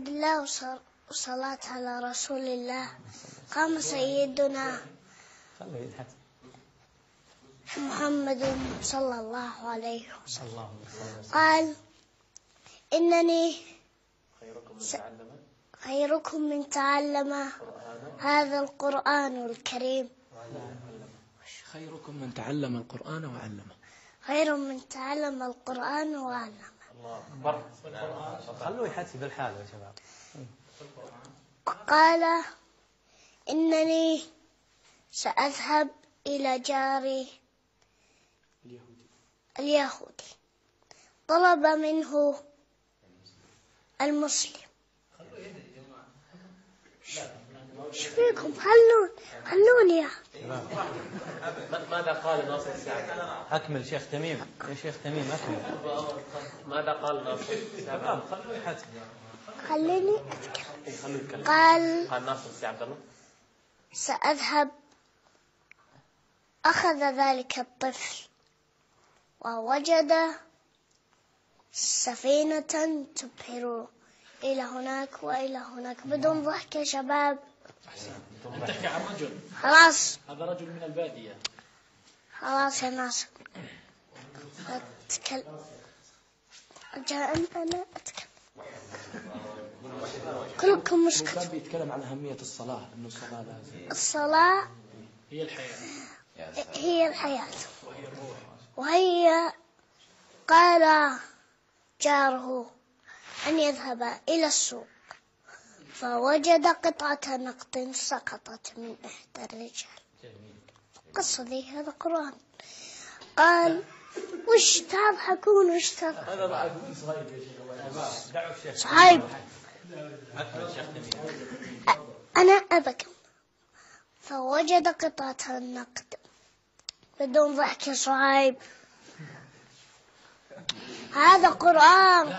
حمد الله وصلاة على رسول الله. قام سيدنا محمد صلى الله عليه وسلم قال: إنني خيركم من تعلم هذا القرآن الكريم. خيركم من تعلم القرآن وعلمه. خير من تعلم القرآن وعلمه. خلوه يحكي بالحال يا شباب. قال: إنني سأذهب إلى جاري اليهودي. طلب منه المسلم. ايش فيكم؟ خلوني يا ماذا قال ناصر السعدي؟ أكمل شيخ تميم. يا شيخ تميم أكمل. ماذا قال ناصر السعدي؟ خلوه يحكي. خليني أتكلم. قال ناصر السعدي: سأذهب. أخذ ذلك الطفل ووجد سفينة تبحر إلى هناك وإلى هناك. بدون ضحك يا شباب. تحكي عن رجل. خلاص. هذا رجل من البادية. خلاص يا ناصر. أتكلم. أنا أتكلم. كلكم مسكتوا. كان بيتكلم عن أهمية الصلاة، إنه الصلاة لازم. الصلاة هي الحياة. هي الحياة. وهي قال جاره أن يذهب إلى السوق، فوجد قطعة نقد سقطت من إحدى الرجال. القصة ذي هذا قرآن. قال: وش تضحكون؟ وش تضحكون؟ هذا بعد صهيب يا شيخ. صهيب. أنا أبكي. فوجد قطعة النقد. بدون ضحك يا صهيب. هذا قرآن.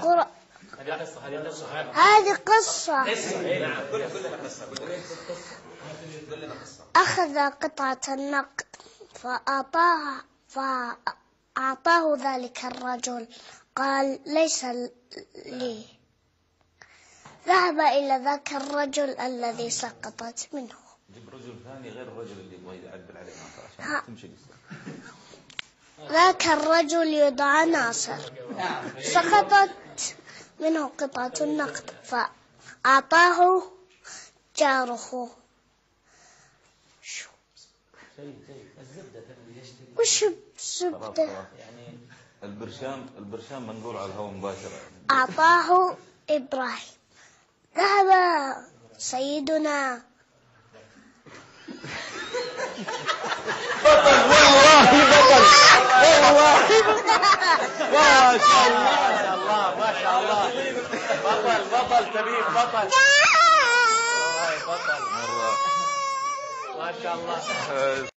هذه قصة. أخذ قطعة النقد فأعطاه ذلك الرجل. قال: ليس لي. ذهب إلى ذاك الرجل الذي سقطت منه. جيب رجل ثاني غير الرجل اللي يبغى يعدل عليه عشان تمشي القصة. ذاك الرجل يدعى ناصر. سقطت منه قطعة النقد فأعطاه جاره. وش الزبدة؟ يعني البرشام منقول على الهواء مباشرة. أعطاه إبراهيم. ذهب سيدنا ما شاء الله ما شاء الله. بطل تميم بطل. بطل ما شاء الله.